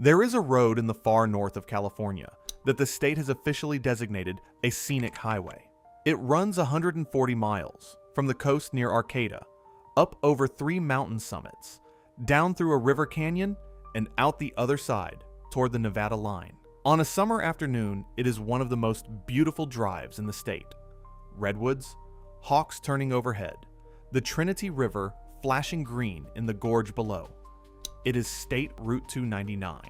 There is a road in the far north of California that the state has officially designated a scenic highway. It runs 140 miles from the coast near Arcata, up over 3 mountain summits, down through a river canyon, and out the other side toward the Nevada line. On a summer afternoon, it is one of the most beautiful drives in the state. Redwoods, hawks turning overhead, the Trinity River flashing green in the gorge below. It is State Route 299.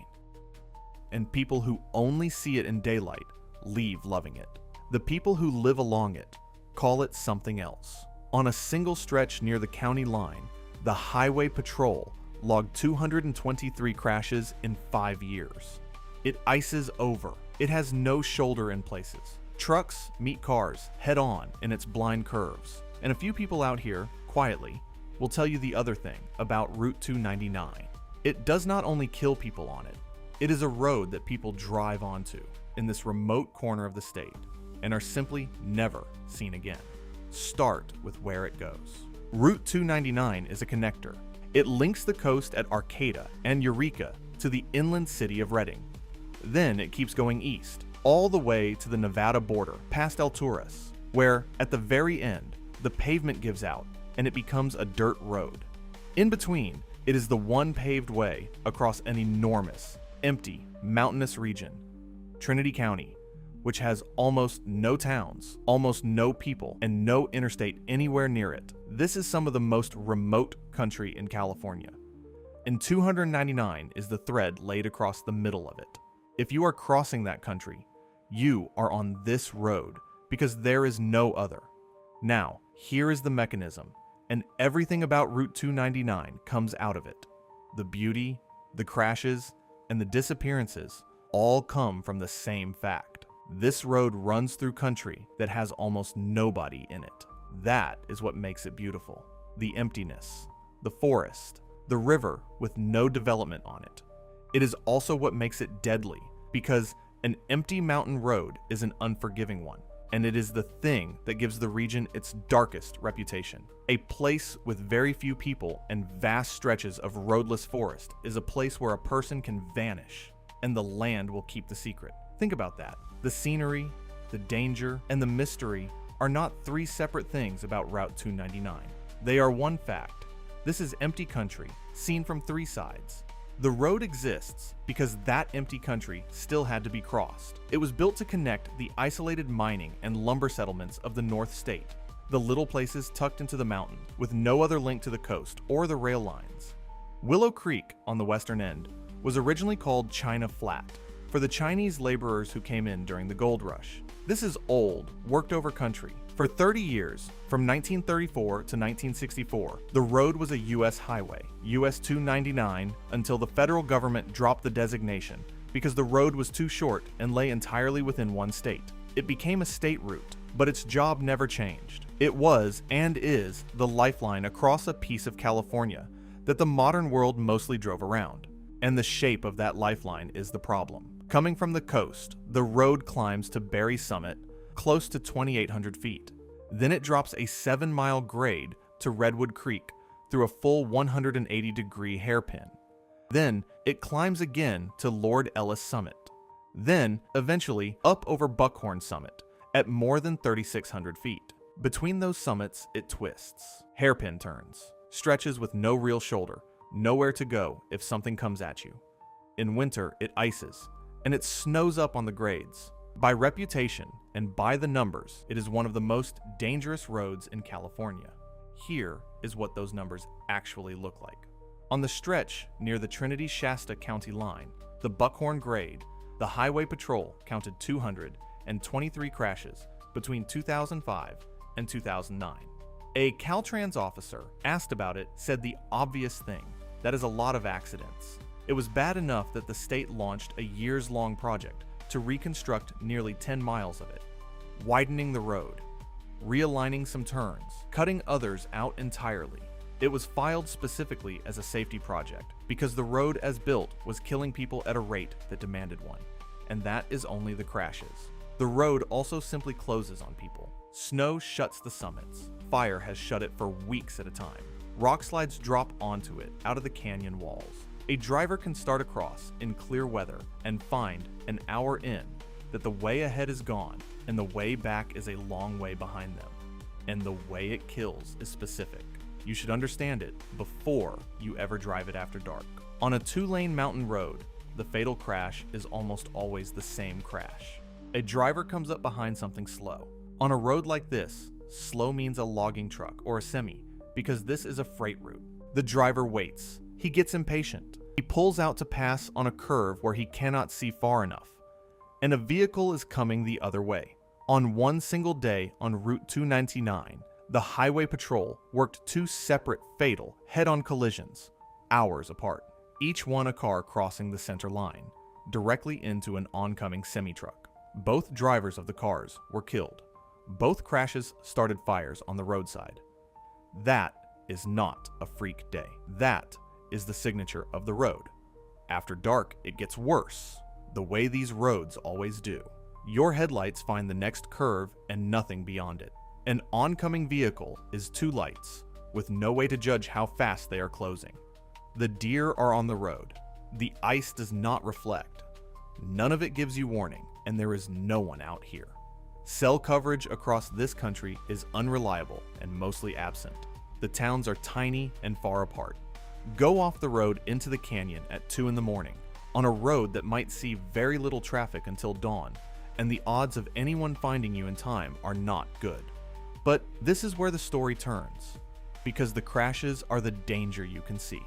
And people who only see it in daylight leave loving it. The people who live along it call it something else. On a single stretch near the county line, the Highway Patrol logged 223 crashes in 5 years. It ices over. It has no shoulder in places. Trucks meet cars head-on in its blind curves. And a few people out here, quietly, will tell you the other thing about Route 299. It does not only kill people on it, it is a road that people drive onto in this remote corner of the state and are simply never seen again. Start with where it goes. Route 299 is a connector. It links the coast at Arcata and Eureka to the inland city of Redding. Then it keeps going east, all the way to the Nevada border, past Alturas, where, at the very end, the pavement gives out and it becomes a dirt road. In between, it is the one paved way across an enormous, empty, mountainous region, Trinity County, which has almost no towns, almost no people, and no interstate anywhere near it. This is some of the most remote country in California. And 299 is the thread laid across the middle of it. If you are crossing that country, you are on this road because there is no other. Now, here is the mechanism, and everything about Route 299 comes out of it. The beauty, the crashes, and the disappearances all come from the same fact. This road runs through country that has almost nobody in it. That is what makes it beautiful. The emptiness, the forest, the river with no development on it. It is also what makes it deadly, because an empty mountain road is an unforgiving one, and it is the thing that gives the region its darkest reputation. A place with very few people and vast stretches of roadless forest is a place where a person can vanish, and the land will keep the secret. Think about that. The scenery, the danger, and the mystery are not 3 separate things about Route 299. They are one fact. This is empty country, seen from 3 sides. The road exists because that empty country still had to be crossed. It was built to connect the isolated mining and lumber settlements of the North State, the little places tucked into the mountain, with no other link to the coast or the rail lines. Willow Creek, on the western end, was originally called China Flat, for the Chinese laborers who came in during the gold rush. This is old, worked-over country. For 30 years, from 1934 to 1964, the road was a U.S. highway, US 299, until the federal government dropped the designation because the road was too short and lay entirely within one state. It became a state route, but its job never changed. It was, and is, the lifeline across a piece of California that the modern world mostly drove around. And the shape of that lifeline is the problem. Coming from the coast, the road climbs to Berry Summit, close to 2,800 feet. Then it drops a 7-mile grade to Redwood Creek through a full 180-degree hairpin. Then it climbs again to Lord Ellis Summit. Then, eventually, up over Buckhorn Summit at more than 3,600 feet. Between those summits, it twists, hairpin turns, stretches with no real shoulder, nowhere to go if something comes at you. In winter, it ices, and it snows up on the grades. By reputation and by the numbers, it is one of the most dangerous roads in California. Here is what those numbers actually look like. On the stretch near the Trinity-Shasta County line, the Buckhorn grade, the Highway Patrol counted 223 crashes between 2005 and 2009. A Caltrans officer asked about it said the obvious thing, that is a lot of accidents. It was bad enough that the state launched a years-long project to reconstruct nearly 10 miles of it, widening the road, realigning some turns, cutting others out entirely. It was filed specifically as a safety project because the road as built was killing people at a rate that demanded one, and that is only the crashes. The road also simply closes on people. Snow shuts the summits. Fire has shut it for weeks at a time. Rock slides drop onto it out of the canyon walls. A driver can start across in clear weather and find, an hour in, that the way ahead is gone and the way back is a long way behind them. And the way it kills is specific. You should understand it before you ever drive it after dark. On a 2-lane mountain road, the fatal crash is almost always the same crash. A driver comes up behind something slow. On a road like this, slow means a logging truck or a semi, because this is a freight route. The driver waits. He gets impatient. He pulls out to pass on a curve where he cannot see far enough, and a vehicle is coming the other way. On one single day on Route 299, the Highway Patrol worked 2 separate fatal head-on collisions, hours apart, each one a car crossing the center line, directly into an oncoming semi-truck. Both drivers of the cars were killed. Both crashes started fires on the roadside. That is not a freak day. That is the signature of the road. After dark, it gets worse, the way these roads always do. Your headlights find the next curve and nothing beyond it. An oncoming vehicle is 2 lights, with no way to judge how fast they are closing. The deer are on the road. The ice does not reflect. None of it gives you warning, and there is no one out here. Cell coverage across this country is unreliable and mostly absent. The towns are tiny and far apart. Go off the road into the canyon at 2 in the morning, on a road that might see very little traffic until dawn, and the odds of anyone finding you in time are not good. But this is where the story turns, because the crashes are the danger you can see.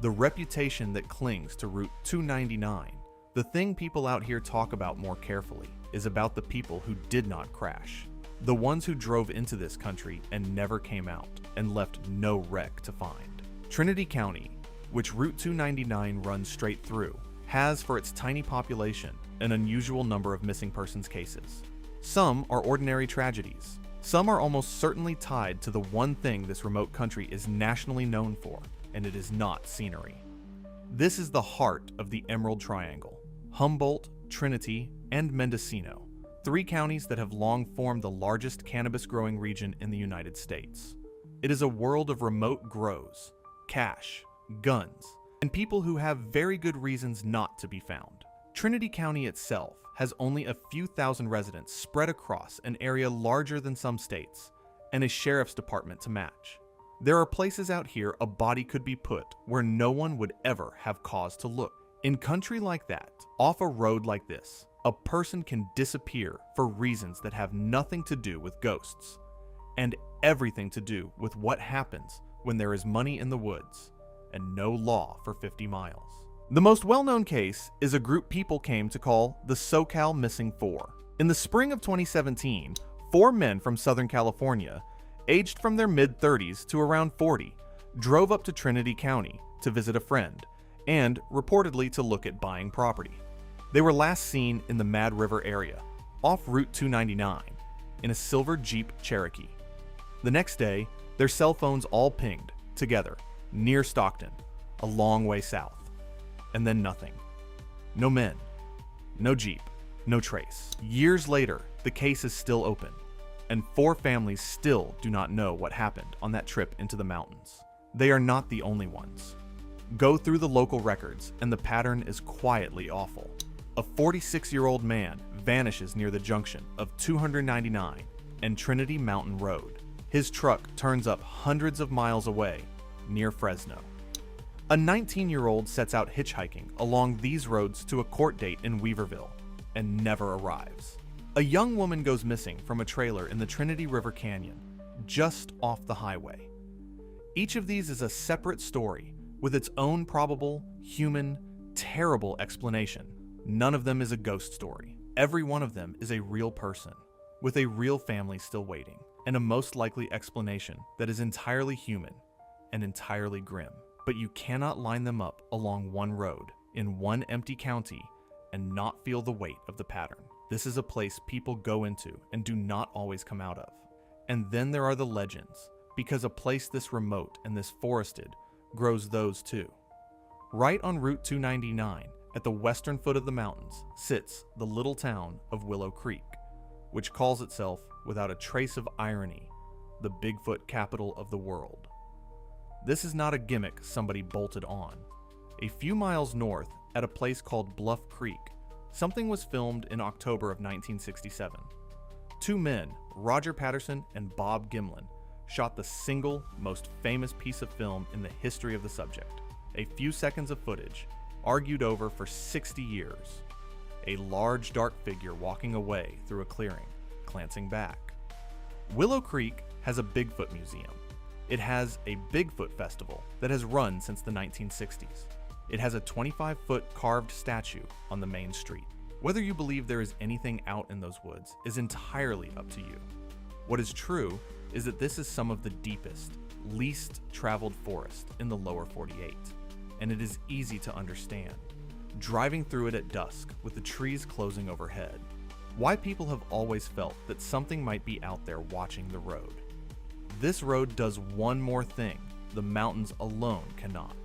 The reputation that clings to Route 299. The thing people out here talk about more carefully is about the people who did not crash. The ones who drove into this country and never came out and left no wreck to find. Trinity County, which Route 299 runs straight through, has for its tiny population an unusual number of missing persons cases. Some are ordinary tragedies. Some are almost certainly tied to the one thing this remote country is nationally known for, and it is not scenery. This is the heart of the Emerald Triangle. Humboldt, Trinity, and Mendocino, 3 counties that have long formed the largest cannabis-growing region in the United States. It is a world of remote grows, cash, guns, and people who have very good reasons not to be found. Trinity County itself has only a few thousand residents spread across an area larger than some states, and a sheriff's department to match. There are places out here a body could be put where no one would ever have cause to look. In country like that, off a road like this, a person can disappear for reasons that have nothing to do with ghosts, and everything to do with what happens when there is money in the woods and no law for 50 miles. The most well-known case is a group people came to call the SoCal Missing 4. In the spring of 2017, 4 men from Southern California, aged from their mid-30s to around 40, drove up to Trinity County to visit a friend and reportedly to look at buying property. They were last seen in the Mad River area, off Route 299, in a silver Jeep Cherokee. The next day, their cell phones all pinged, together, near Stockton, a long way south. And then nothing. No men, no Jeep, no trace. Years later, the case is still open, and 4 families still do not know what happened on that trip into the mountains. They are not the only ones. Go through the local records, and the pattern is quietly awful. A 46-year-old man vanishes near the junction of 299 and Trinity Mountain Road. His truck turns up hundreds of miles away, near Fresno. A 19-year-old sets out hitchhiking along these roads to a court date in Weaverville, and never arrives. A young woman goes missing from a trailer in the Trinity River Canyon, just off the highway. Each of these is a separate story, with its own probable, human, terrible explanation. None of them is a ghost story. Every one of them is a real person, with a real family still waiting, and a most likely explanation that is entirely human and entirely grim. But you cannot line them up along one road, in one empty county, and not feel the weight of the pattern. This is a place people go into and do not always come out of. And then there are the legends, because a place this remote and this forested grows those too. Right on Route 299, at the western foot of the mountains, sits the little town of Willow Creek, which calls itself, without a trace of irony, the Bigfoot capital of the world. This is not a gimmick somebody bolted on. A few miles north, at a place called Bluff Creek, something was filmed in October of 1967. Two men, Roger Patterson and Bob Gimlin, shot the single most famous piece of film in the history of the subject. A few seconds of footage, argued over for 60 years. A large dark figure walking away through a clearing, glancing back. Willow Creek has a Bigfoot museum. It has a Bigfoot festival that has run since the 1960s. It has a 25-foot carved statue on the main street. Whether you believe there is anything out in those woods is entirely up to you. What is true is that this is some of the deepest, least traveled forest in the lower 48, and it is easy to understand. Driving through it at dusk with the trees closing overhead, why people have always felt that something might be out there watching the road. This road does one more thing the mountains alone cannot.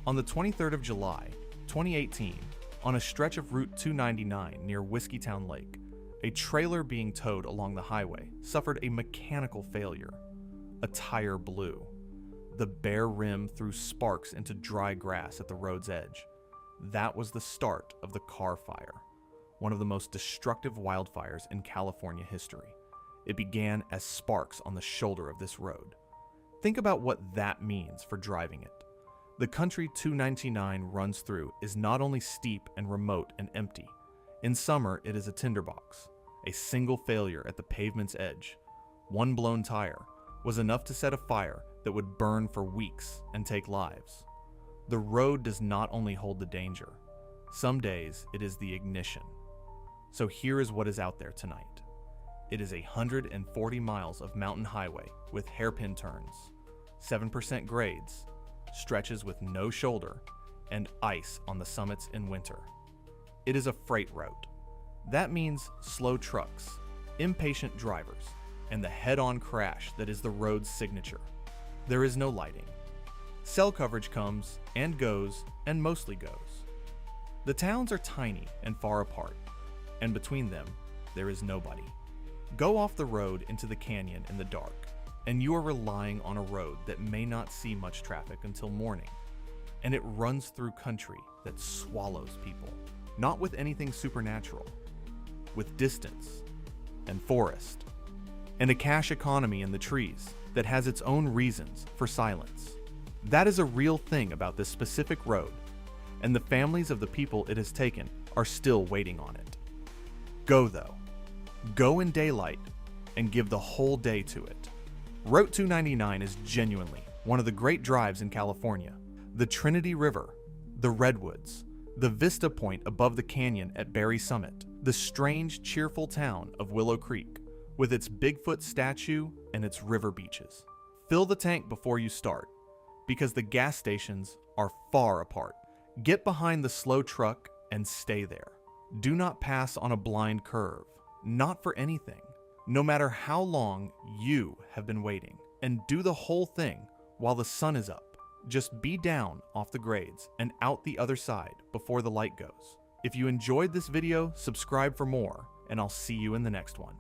On the 23rd of July, 2018, on a stretch of Route 299 near Whiskeytown Lake, a trailer being towed along the highway suffered a mechanical failure. A tire blew. The bare rim threw sparks into dry grass at the road's edge. That was the start of the Carr Fire, one of the most destructive wildfires in California history. It began as sparks on the shoulder of this road. Think about what that means for driving it. The country 299 runs through is not only steep and remote and empty. In summer, it is a tinderbox. A single failure at the pavement's edge, one blown tire, was enough to set a fire that would burn for weeks and take lives. The road does not only hold the danger. Some days, it is the ignition. So here is what is out there tonight. It is 140 miles of mountain highway with hairpin turns, 7% grades, stretches with no shoulder, and ice on the summits in winter. It is a freight route. That means slow trucks, impatient drivers, and the head-on crash that is the road's signature. There is no lighting. Cell coverage comes and goes and mostly goes. The towns are tiny and far apart, and between them, there is nobody. Go off the road into the canyon in the dark, and you are relying on a road that may not see much traffic until morning, and it runs through country that swallows people, not with anything supernatural, with distance and forest, and a cash economy in the trees that has its own reasons for silence. That is a real thing about this specific road, and the families of the people it has taken are still waiting on it. Go though. Go in daylight and give the whole day to it. Route 299 is genuinely one of the great drives in California. The Trinity River, the Redwoods, the vista point above the canyon at Berry Summit, the strange, cheerful town of Willow Creek, with its Bigfoot statue and its river beaches. Fill the tank before you start, because the gas stations are far apart. Get behind the slow truck and stay there. Do not pass on a blind curve, not for anything, no matter how long you have been waiting. And do the whole thing while the sun is up. Just be down off the grades and out the other side before the light goes. If you enjoyed this video, subscribe for more, and I'll see you in the next one.